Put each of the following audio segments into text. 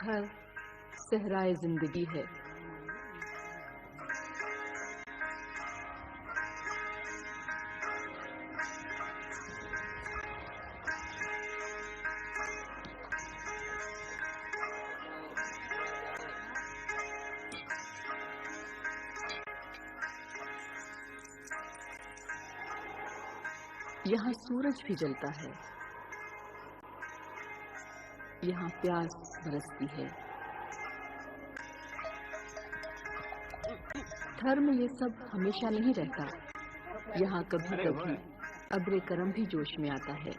تھر صحرائے زندگی ہے۔ یہاں سورج بھی جلتا ہے، یہاں پیاس برستی ہے۔ تھر میں یہ سب ہمیشہ نہیں رہتا، یہاں کبھی کبھی ابر کرم بھی جوش میں آتا ہے۔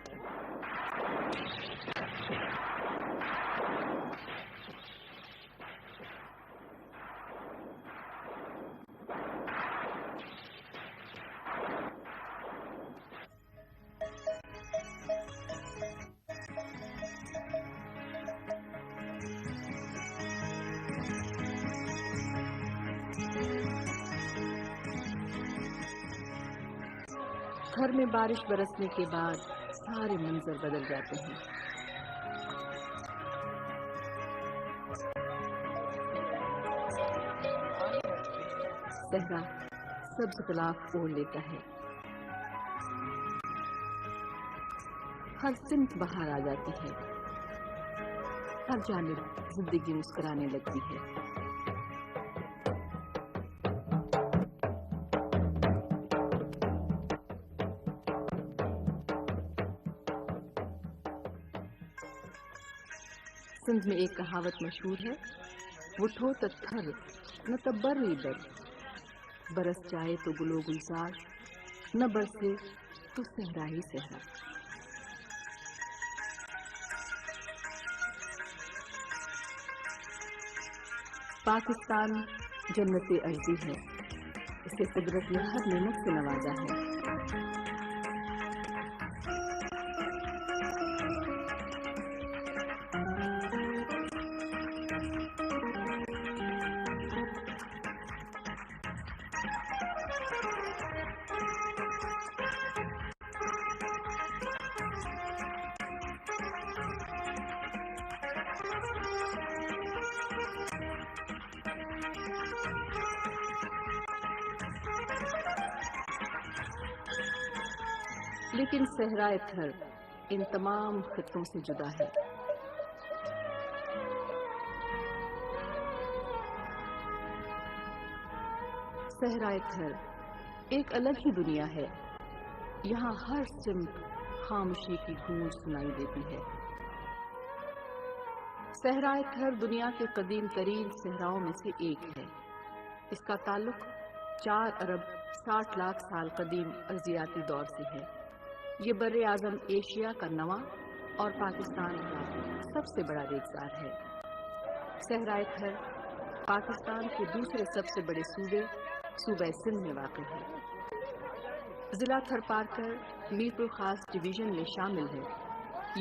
تھر میں بارش برسنے کے بعد سارے منظر بدل جاتے ہیں۔ صحرا سبز غلاف اوڑھ لیتا ہے، ہر سمت بہار آ جاتی ہے، ہر جانب زندگی مسکرانے لگتی ہے۔ سندھ میں ایک کہاوت مشہور ہے، اٹھو تو تھر نہ تبر در، برس جائے تو گلو گلزار، نہ برسے تو صحرا ہی صحرا۔ پاکستان جنت ارضی ہے، اسے قدرت نے ہر نعمت سے نوازا ہے۔ لیکن صحرائے تھر ان تمام خطوں سے جدا ہے۔ صحرائے تھر ایک الگ ہی دنیا ہے، یہاں ہر سمت خاموشی کی گونج سنائی دیتی ہے۔ صحرائے تھر دنیا کے قدیم ترین صحراؤں میں سے ایک ہے۔ اس کا تعلق 4 ارب 60 لاکھ سال قدیم ارضیاتی دور سے ہے۔ یہ بر اعظم ایشیا کا نواں اور پاکستان کا سب سے بڑا ریگزار ہے۔ صحرائے تھر پاکستان کے دوسرے سب سے بڑے صوبہ سندھ میں واقع ہے۔ ضلع تھر پارکر میر پور خاص ڈویژن میں شامل ہے۔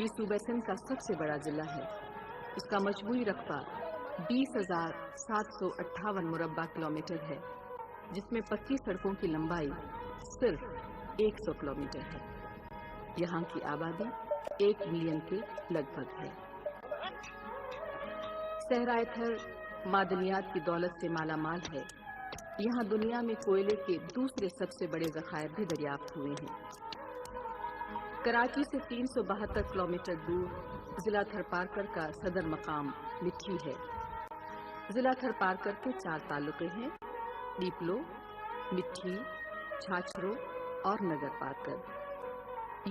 یہ صوبہ سندھ کا سب سے بڑا ضلع ہے۔ اس کا مجموعی رقبہ 20,758 مربع کلومیٹر ہے، جس میں پکی سڑکوں کی لمبائی صرف 100 کلومیٹر ہے۔ یہاں کی آبادی 1 ملین کے لگ بھگ ہے۔ صحرائے تھر معدنیات کی دولت سے مالا مال ہے۔ یہاں دنیا میں کوئلے کے دوسرے سب سے بڑے ذخائر بھی دریافت ہوئے ہیں۔ کراچی سے 372 کلومیٹر دور ضلع تھر پارکر کا صدر مقام مٹھی ہے۔ ضلع تھر پارکر کے 4 تعلقے ہیں: ڈیپلو، مٹھی، چھاچھرو اور نگر پارکر۔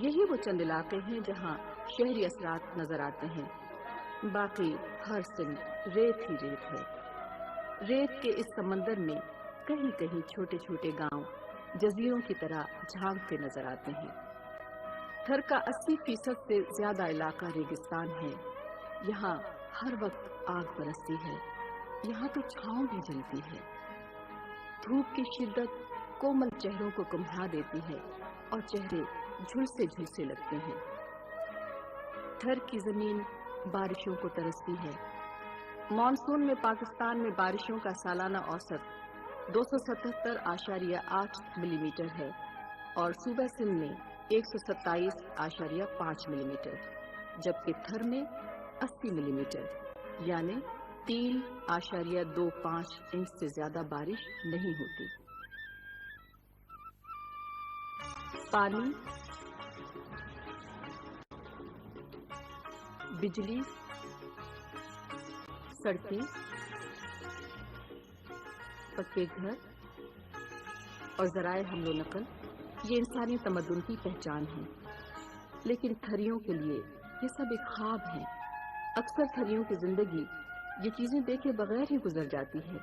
یہی وہ چند علاقے ہیں جہاں شہری اثرات نظر آتے ہیں، باقی ہر سمت ریت ہی ریت ہے۔ ریت کے اس سمندر میں کہیں کہیں چھوٹے چھوٹے گاؤں جزیروں کی طرح جھانکتے نظر آتے ہیں۔ تھر کا 80% سے زیادہ علاقہ ریگستان ہے۔ یہاں ہر وقت آگ برستی ہے، یہاں تو چھاؤں بھی جلتی ہے۔ دھوپ کی شدت کومل چہروں کو کمبھا دیتی ہے اور چہرے جھلسے جھلسے لگتے ہیں۔ تھر کی زمین بارشوں کو ترستی ہے۔ مانسون میں پاکستان میں بارشوں کا سالانہ اوسط 277.8 ملی میٹر ہے اور صوبہ سندھ میں 127.5 ملی میٹر، جبکہ تھر میں 80 ملی میٹر یعنی 3.25 इंच से ज्यादा बारिश नहीं होती। पानी, बिजली, सड़कें, पक्के घर और ज़राए हमलो नकल ये इंसानी तमद्दुन की पहचान है। लेकिन थरियों के लिए ये सब एक ख्वाब है। अक्सर थरियों की जिंदगी ये चीजें देखे बगैर ही गुजर जाती है।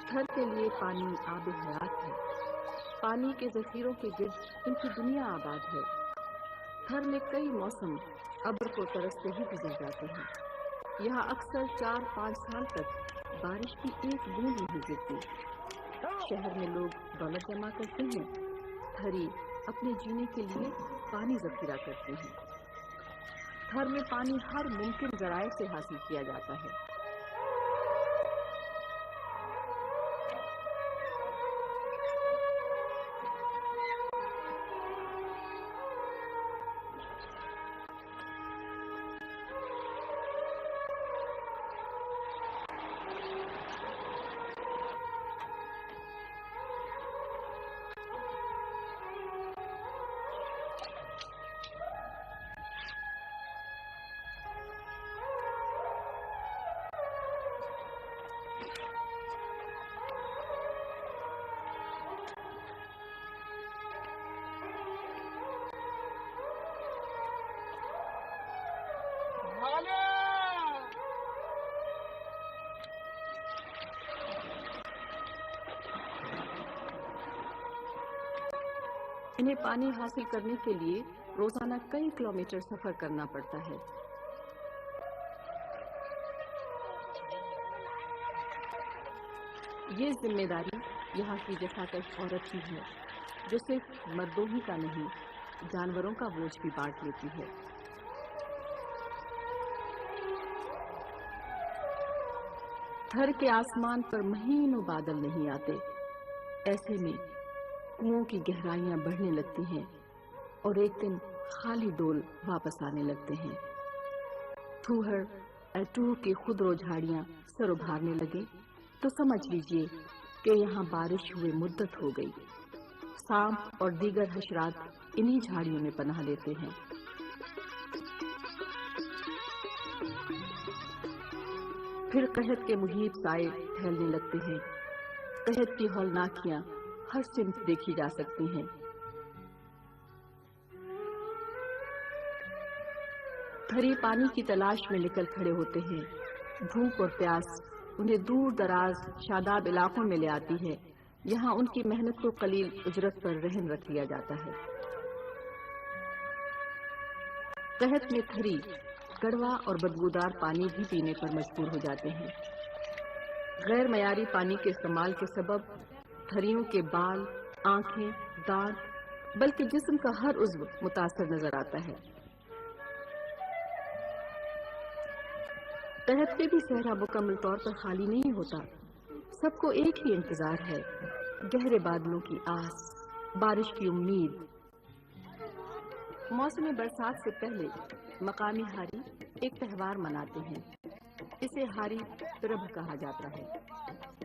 थर के लिए पानी आब हयात है। पानी के जखीरों के गिर्द इनकी दुनिया आबाद है। थर में कई मौसम अब्र को तरसते ही गुजर जाते हैं। यहाँ अक्सर 4-5 साल तक बारिश की एक बूंद नहीं गिरती। शहर में लोग दौलत जमा करते हैं, थरी अपने जीने के लिए पानी जखीरा करते हैं। थर में पानी हर मुमकिन जराए से हासिल किया जाता है। इन्हें पानी हासिल करने के लिए रोजाना कई किलोमीटर सफर करना पड़ता है। ये जिम्मेदारी यहाँ की जसाकश औरत की है, जो सिर्फ मर्दों ही का नहीं, जानवरों का बोझ भी बांट लेती है। थर के आसमान पर महीनों बादल नहीं आते। ऐसे में कुओं की गहराइयां बढ़ने लगती हैं और एक दिन खाली डोल वापस आने लगते हैं। थूहर अटूह की खुदरो झाड़ियां सर उभारने लगे तो समझ लीजिए कि यहाँ बारिश हुए मुद्दत हो गई। सांप और दीगर हशरात इन्हीं झाड़ियों में पनाह लेते हैं। फिर कहत के मुहीब साए फैलने लगते हैं। कहत की हौलनाकियां हर सिमत देखी जा सकती हैं। थरी पानी की तलाश में निकल खड़े होते हैं। भूख और प्यास उन्हें दूर दराज शादाब इलाकों में ले आती है। यहाँ उनकी मेहनत को कलील उजरत पर रहन रख लिया जाता है। कहत में थरी कड़वा और बदबूदार पानी भी पीने पर मजबूर हो जाते हैं। गैर मयारी पानी के इस्तेमाल के सबब थरियों के बाल, आंखें, दांत, बल्कि जिस्म का हर उज़्व मुतासर नजर आता है। कहत पे भी सहरा मुकम्मल तौर पर खाली नहीं होता। सबको एक ही इंतजार है, गहरे बादलों की आस, बारिश की उम्मीद। मौसम बरसात से पहले मकामी हारी एक त्यौहार मनाते हैं। इसे हारी रब कहा जाता है।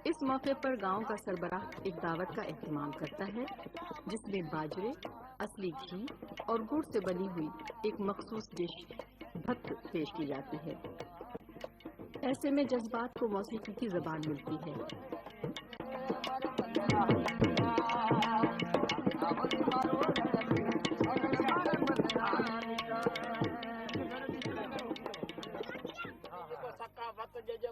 इस मौके पर गांव का सरबराह एक दावत का एहतमाम करता है, जिसमें बाजरे, असली घी और गुड़ से बनी हुई एक मखसूस डिश भत्त पेश की जाती है। ऐसे में जज्बात को मौसीकी की ज़बान मिलती है।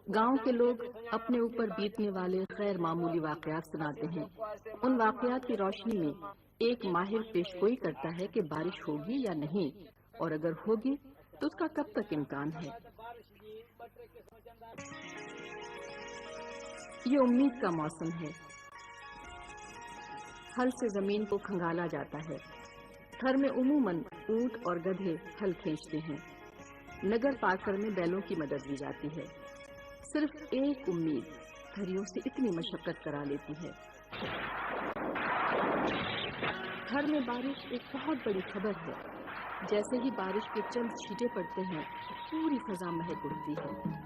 गांव के लोग अपने ऊपर बीतने वाले गैर मामूली वाकयात सुनाते हैं। उन वाकयात की रोशनी में एक माहिर पेशगोई करता है कि बारिश होगी या नहीं, और अगर होगी तो उसका कब तक इम्कान है। ये उम्मीद का मौसम है। हल से जमीन को खंगाला जाता है। थर में उमूमन ऊंट और गधे हल खींचते हैं। नगर पार करने बैलों की मदद ली जाती है। सिर्फ एक उम्मीद تھریوں سے اتنی مشقت کرا لیتی ہے۔ تھر میں بارش ایک بہت بڑی خبر ہے۔ جیسے ہی بارش کے چند چھینٹے پڑتے ہیں پوری فضا مہک اٹھتی ہے۔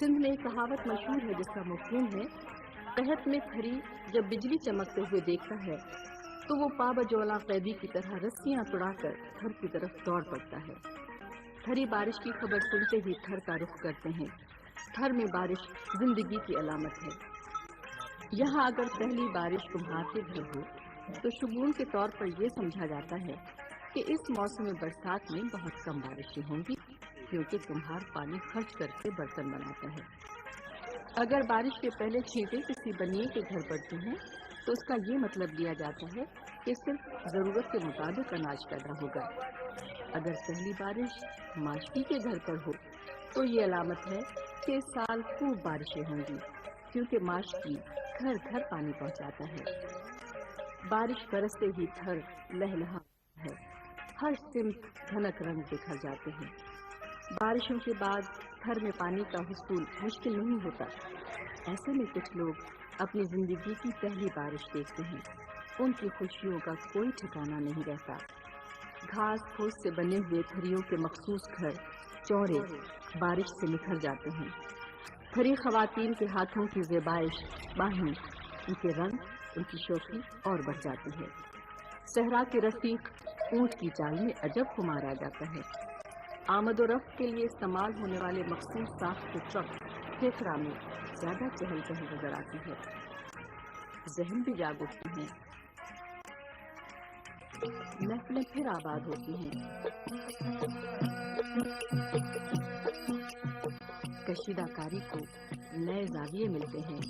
سندھ میں ایک کہاوت مشہور ہے جس کا مفہوم ہے، قحط میں تھری جب بجلی چمکتے ہوئے دیکھتا ہے تو وہ پابجولا قیدی کی طرح رسیاں توڑا کر تھر کی طرف دوڑ پڑتا ہے۔ تھری بارش کی خبر سنتے ہی تھر کا رخ کرتے ہیں۔ تھر میں بارش زندگی کی علامت ہے۔ یہاں اگر پہلی بارش تمہارے گھر ہو تو شگون کے طور پر یہ سمجھا جاتا ہے کہ اس موسم برسات میں بہت کم بارشیں ہوں گی، کیونکہ کمہار پانی خرچ کر کے برتن بناتا ہے۔ اگر بارش کے پہلے چھینٹے کسی بنیے کے گھر پڑتے ہیں تو اس کا یہ مطلب لیا جاتا ہے کہ صرف ضرورت کے مطابق اناج پیدا ہوگا۔ اگر پہلی بارش ماشکی کے گھر پر ہو تو یہ علامت ہے کہ اس سال خوب بارشیں ہوں گی، کیونکہ ماشکی گھر گھر پانی پہنچاتا ہے۔ بارش برستے ہی تھر لہلہا ہے، ہر سمت دھنک رنگ بکھر جاتے ہیں۔ بارشوں کے بعد تھر میں پانی کا حصول مشکل نہیں ہوتا۔ ایسے میں کچھ لوگ اپنی زندگی کی پہلی بارش دیکھتے ہیں۔ ان کی خوشیوں کا کوئی ٹھکانہ نہیں رہتا۔ گھاس پھوس سے بنے ہوئے تھریوں کے مخصوص گھر چوڑے بارش سے نکھر جاتے ہیں۔ تھری خواتین کے ہاتھوں کی زیبائش باہیں، ان کے رنگ، ان کی شوخی اور بڑھ جاتی ہے۔ صحرا کے رفیق اونٹ کی چال میں عجب خمار آ جاتا ہے۔ آمد و رفت کے لیے استعمال ہونے والے مخصوص ساخت ٹرک کھیکڑا میں زیادہ چہل پہل نظر آتی ہے۔ ذہن بھی جاگ اٹھتے ہیں، محفلیں پھر آباد ہوتی ہیں۔ کشیدہ کاری کو نئے زاویے ملتے ہیں۔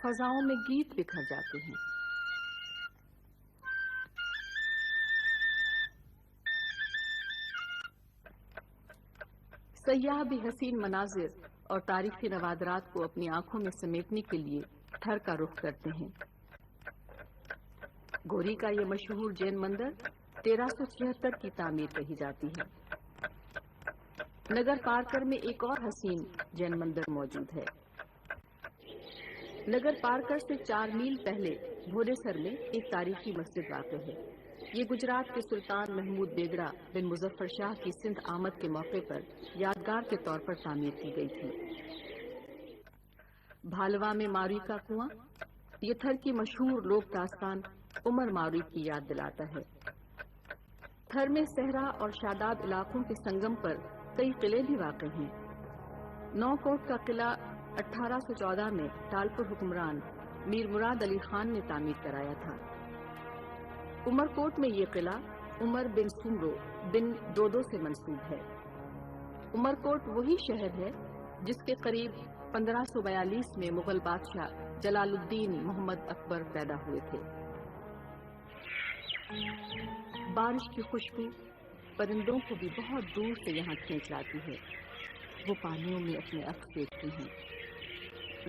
فضاؤں میں گیت بکھر جاتے ہیں۔ سیاح بھی حسین مناظر اور تاریخی نوادرات کو اپنی آنکھوں میں سمیٹنے کے لیے تھر کا رخ کرتے ہیں۔ گوری کا یہ مشہور جین مندر 1376 کی تعمیر کہی جاتی ہے۔ نگر پارکر میں ایک اور حسین جین مندر موجود ہے۔ نگر پارکر سے 4 میل پہلے بھورے-سر میں ایک تاریخی مسجد واقع ہے۔ یہ گجرات کے سلطان محمود بیگڑا بن مظفر شاہ کی سندھ آمد کے موقع پر یادگار کے طور پر تعمیر کی گئی تھی۔ بھالوا میں ماروی کا کنواں یہ تھر کی مشہور لوک داستان عمر ماروی کی یاد دلاتا ہے۔ تھر میں صحرا اور شاداب علاقوں کے سنگم پر کئی قلعے بھی واقع ہیں۔ نو کوٹ کا قلعہ 1814 میں ٹالپور حکمران میر مراد علی خان نے تعمیر کرایا تھا۔ عمر کوٹ میں یہ قلعہ عمر بن سمرو بن دودو سے منسوب ہے۔ عمر کوٹ وہی شہر ہے جس کے قریب 1542 میں مغل بادشاہ جلال الدین محمد اکبر پیدا ہوئے تھے۔ بارش کی خوشبو پرندوں کو بھی بہت دور سے یہاں کھینچ لاتی ہے۔ وہ پانیوں میں اپنے عکس دیکھتے ہیں۔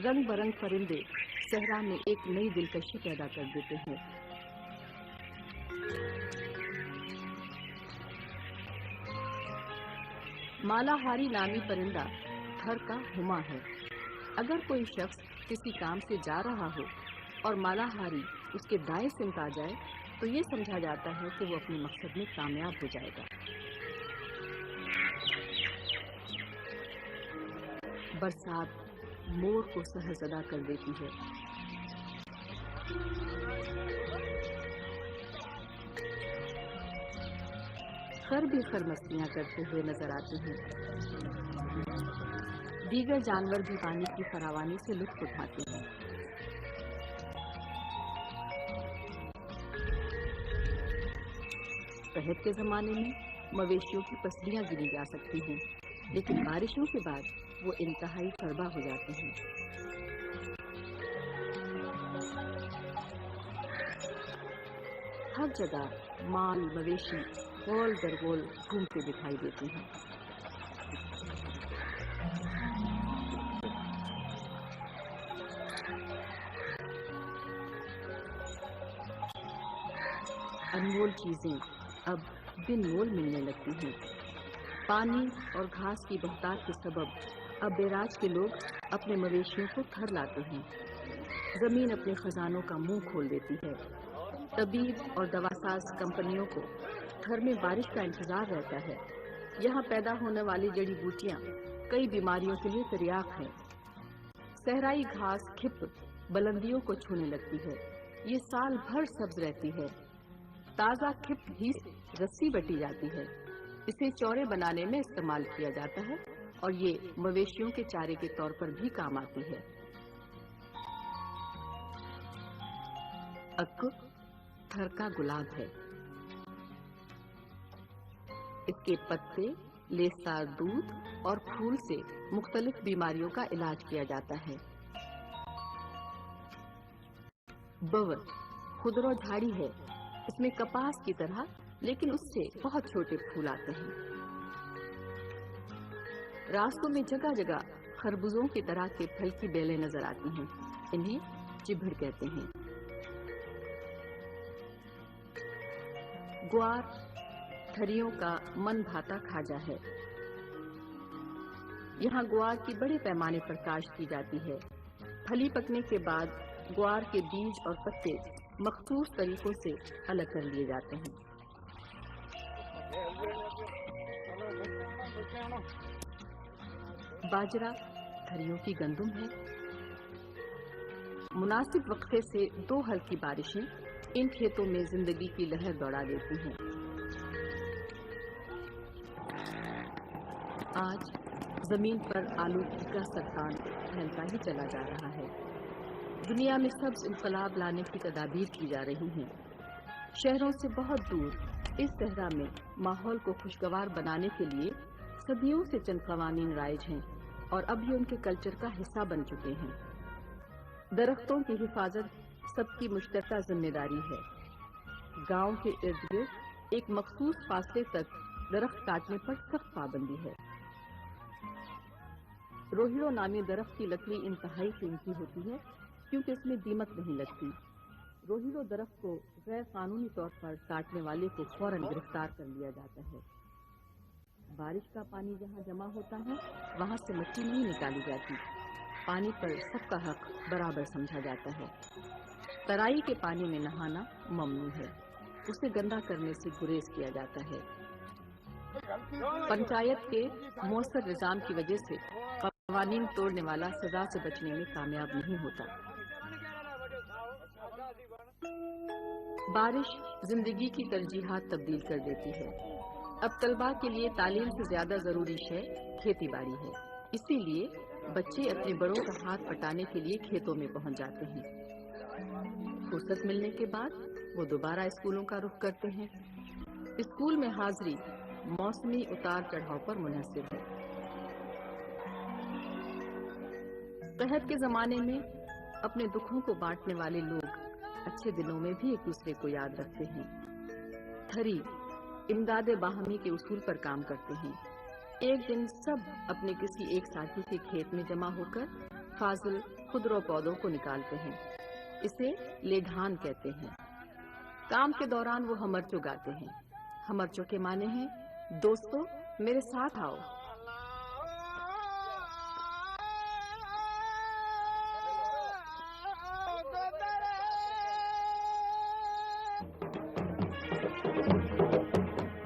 رنگ برنگ پرندے صحرا میں ایک نئی دلکشی پیدا کر دیتے ہیں۔ مالا ہاری نامی پرندہ تھر کا ہما ہے۔ اگر کوئی شخص کسی کام سے جا رہا ہو اور مالا ہاری اس کے دائیں سمت آ جائے تو یہ سمجھا جاتا ہے کہ وہ اپنے مقصد میں کامیاب ہو جائے گا۔ برسات مور کو سحرزدہ کر دیتی ہے۔ خر بھی خرمستیاں کرتے ہوئے نظر آتے ہیں۔ دیگر جانور بھی پانی کی فراوانی سے لطف اٹھاتے ہیں۔ قحط کے زمانے میں مویشیوں کی پسلیاں گری جا سکتی ہیں، لیکن بارشوں کے بعد وہ انتہائی تربا ہو جاتے ہیں۔ हर जगह माल मवेशी गोल दर गोल घूमते दिखाई देते हैं। अनमोल चीजें अब बिन मोल मिलने लगती हैं। पानी और घास की बहुतायत के सबब अब बेराज के लोग अपने मवेशियों को थर लाते हैं। जमीन अपने खजानों का मुंह खोल देती है। तबीब और दवासाज कंपनियों को थर में बारिश का इंतजार रहता है। यहाँ पैदा होने वाली जड़ी बूटियां कई बीमारियों के लिए तरियाक हैं। सहराई घास खिप बुलंदियों को छूने लगती है। ये साल भर सब्ज रहती है। ताजा खिप ही रस्सी बटी जाती है। इसे चौरे बनाने में इस्तेमाल किया जाता है और ये मवेशियों के चारे के तौर पर भी काम आती है। अक्क थर का गुलाब है। इसके पत्ते, लेसदार दूध और फूल से मुख्तलिफ बीमारियों का इलाज किया जाता है। बवर खुदरो झाड़ी है। इसमें कपास की तरह लेकिन उससे बहुत छोटे फूल आते हैं। रास्तों में जगह जगह खरबूजों की तरह के फल की बेलें नजर आती हैं। इन्हें चिभड़ कहते हैं। ग्वार थरियों का मन भाता खाजा है। यहाँ ग्वार की बड़े पैमाने पर काश्त की जाती है। फली पकने के बाद ग्वार के बीज और पत्ते मखसूस तरीकों से अलग कर लिए जाते हैं। बाजरा थरियों की गंदुम है। मुनासिब वक्फे से 2 हल्की बारिशें इन खेतों में जिंदगी की लहर दौड़ा देती हैं। आज जमीन पर आलूगी का सरतान फैलता ही चला जा रहा है। दुनिया में सब्ज इंकलाब लाने की तदाबीर की जा रही हैं। शहरों से बहुत दूर इस सहरा में माहौल को खुशगवार बनाने के लिए सदियों से चंद कवानीन राइज हैं और अब ये उनके कल्चर का हिस्सा बन चुके हैं। दरख्तों की हिफाजत सबकी मुश्तरका जिम्मेदारी है। गांव के इर्द गिर्द एक मखसूस फासले तक दरख्त काटने पर सख्त पाबंदी है। रोहिड़ो नामी दरख्त की लकड़ी इंतहाई कीमती होती है क्योंकि इसमें दीमक नहीं लगती। रोहिड़ो दरख्त को गैर कानूनी तौर पर काटने वाले को फौरन गिरफ्तार कर लिया जाता है। बारिश का पानी जहाँ जमा होता है वहाँ से मिट्टी नहीं निकाली जाती। पानी पर सबका हक बराबर समझा जाता है। तराई के पानी में नहाना ममनू है। उसे गंदा करने से गुरेज किया जाता है। पंचायत के मौसर निजाम की वजह से कवानीन तोड़ने वाला सजा से बचने में कामयाब नहीं होता। बारिश जिंदगी की तरजीहात तब्दील कर देती है। अब तलबा के लिए तालीम से ज्यादा जरूरी शय खेती बाड़ी है। इसीलिए बच्चे अपने बड़ों का हाथ पटाने के लिए खेतों में पहुंच जाते हैं। फुर्सत मिलने के बाद वो दोबारा स्कूलों का रुख करते हैं। स्कूल में हाजिरी मौसमी उतार चढ़ाव पर मुनहसिर है। कहत के जमाने में अपने दुखों को बांटने वाले लोग अच्छे दिनों में भी एक दूसरे को याद रखते हैं। थरी इमदाद बाहमी के उसूल पर काम करते हैं। एक दिन सब अपने किसी एक साथी के खेत में जमा होकर फाजिल खुदरो पौधों को निकालते हैं। इसे लेढान कहते हैं। काम के दौरान वो हमरचो गाते हैं। हमरचो के माने हैं, दोस्तों मेरे साथ आओ।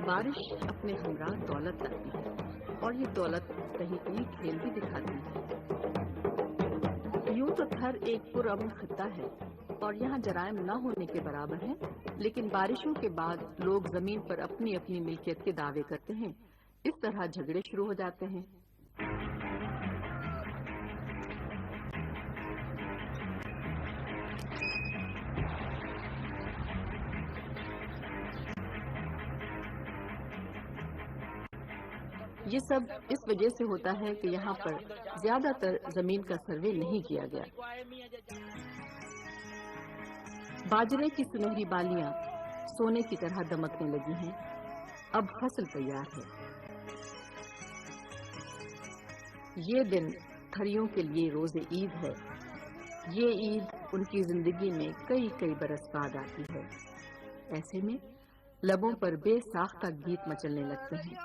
बारिश अपने हमरा दौलत लाती है और ये दौलत कहीं कहीं खेल भी दिखाती है। यूं तो थर एक पुरअमन खित्ता है और यहाँ जराइम न होने के बराबर है, लेकिन बारिशों के बाद लोग जमीन पर अपनी अपनी मिल्कियत के दावे करते हैं। इस तरह झगड़े शुरू हो जाते हैं। ये सब इस वजह से होता है कि यहाँ पर ज्यादातर जमीन का सर्वे नहीं किया गया। बाजरे की सुनहरी बालियां सोने की तरह दमकने लगी हैं। अब फसल तैयार है। ये दिन थरियों के लिए रोज़े ईद है। ये ईद उनकी जिंदगी में कई कई बरस बाद आती है। ऐसे में लबों पर बेसाख्ता गीत मचलने लगते हैं।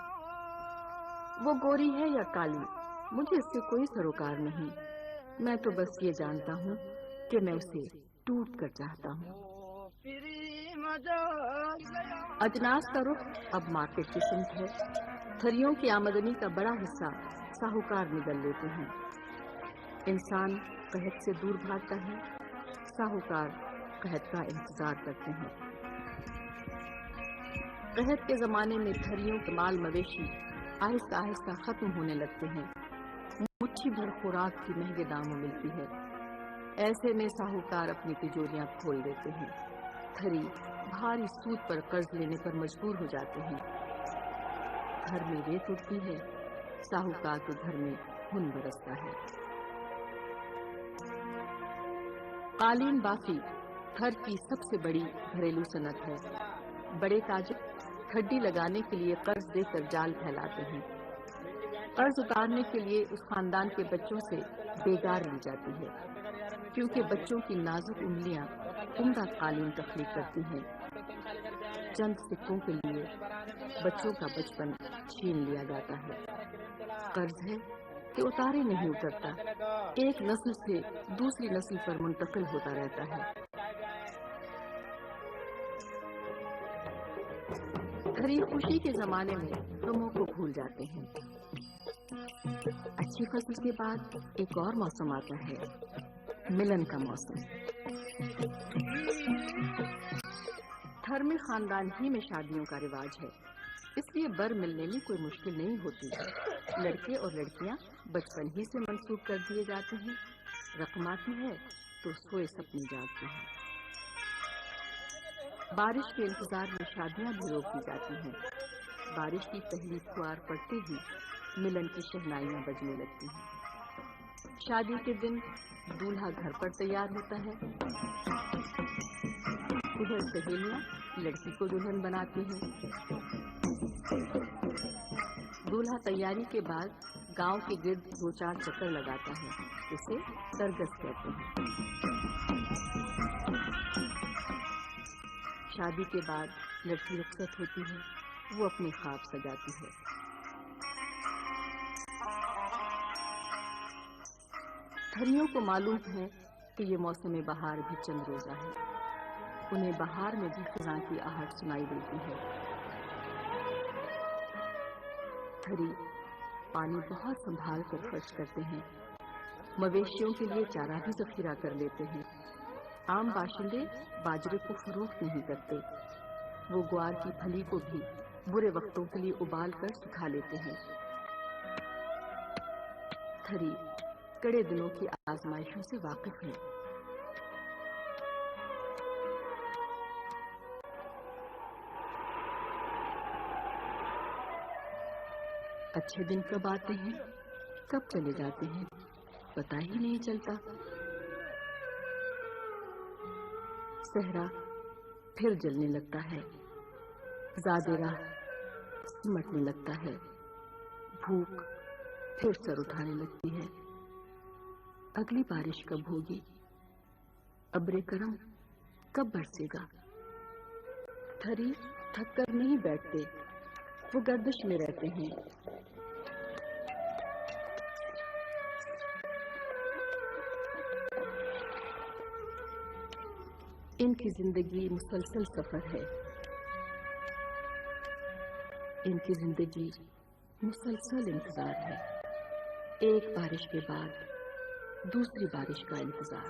वो गोरी है या काली, मुझे इससे कोई सरोकार नहीं। मैं तो बस ये जानता हूँ कि मैं उसे टूट कर चाहता हूँ। अजनास का रुख अब मार्केट की सिमत है। थरियों की आमदनी का बड़ा हिस्सा साहूकार निगल लेते हैं। इंसान कहत से दूर भागता है, साहूकार कहत का इंतजार करते हैं। कहत के जमाने में थरियों के माल मवेशी आहिस्ता आहिस्ता खत्म होने लगते हैं। मुट्ठी भर खुराक की महंगे दामों मिलती है। ऐसे में साहूकार अपनी तिजोरियां खोल देते हैं। थरी भारी सूद पर कर्ज लेने पर मजबूर हो जाते हैं। घर में रेत उठती है, साहूकार के घर में खून बरसता है। कालीन बाफी थर की सबसे बड़ी घरेलू सनत है। बड़े ताजिर खड्डी लगाने के लिए कर्ज देकर जाल फैलाते हैं। कर्ज उतारने के लिए उस खानदान के बच्चों से बेगार ली जाती है, क्योंकि बच्चों की नाजुक उंगलियां उम्दा कालीन तख्लीक करती हैं। चंद सिक्कों के लिए बच्चों का बचपन छीन लिया जाता है। कर्ज है कि उतारे नहीं उतरता, एक नस्ल से दूसरी नस्ल पर मुंतकिल होता रहता है। खरीद खुशी के जमाने में गमों को भूल जाते हैं। अच्छी फसल के बाद एक और मौसम आता है, मिलन का मौसम। थर में खानदान ही में शादियों का रिवाज है, इसलिए बर मिलने में कोई मुश्किल नहीं होती। लड़के और लड़कियां बचपन ही से मंसूब कर दिए जाते हैं। रकम आती है तो सोए सपने जागते हैं। बारिश के इंतजार में शादियां भी रोक दी जाती हैं। बारिश की पहली फुहार पड़ते ही मिलन की शहनाइयां बजने लगती हैं। शादी के दिन दूल्हा घर पर तैयार होता है। उधर सहेलियां लड़की को दुल्हन बनाती हैं। दूल्हा तैयारी के बाद गांव के गिर्द 2-4 चक्कर लगाता है, इसे सरगस कहते हैं। शादी के बाद लड़की रुखसत होती है, वो अपने ख्वाब सजाती है। थरियों को मालूम है कि ये मौसम बहार भी चंद रोजा है। उन्हें बहार में भी खिज़ां की आहट सुनाई देती है। थरी पानी बहुत संभाल कर खर्च करते हैं। मवेशियों के लिए चारा भी जखीरा कर लेते हैं। आम बाशिंदे बाजरे को फरोख्त नहीं करते। वो ग्वार की फली को भी बुरे वक्तों के लिए उबाल कर सुखा लेते हैं। थरी कड़े दिनों की आजमाइशों से वाकिफ है। अच्छे दिन कब आते हैं, कब चले जाते हैं, पता ही नहीं चलता। सहरा फिर जलने लगता है, ज़ादेरा सिमटने लगता है, भूख फिर सर उठाने लगती है। अगली बारिश कब होगी, अब्रे करम कब बरसेगा। थरी थक कर नहीं बैठते, वो गर्दिश में रहते हैं। इनकी जिंदगी मुसलसल सफर है। इनकी जिंदगी मुसलसल इंतजार है। एक बारिश के बाद दूसरी बारिश का इंतजार।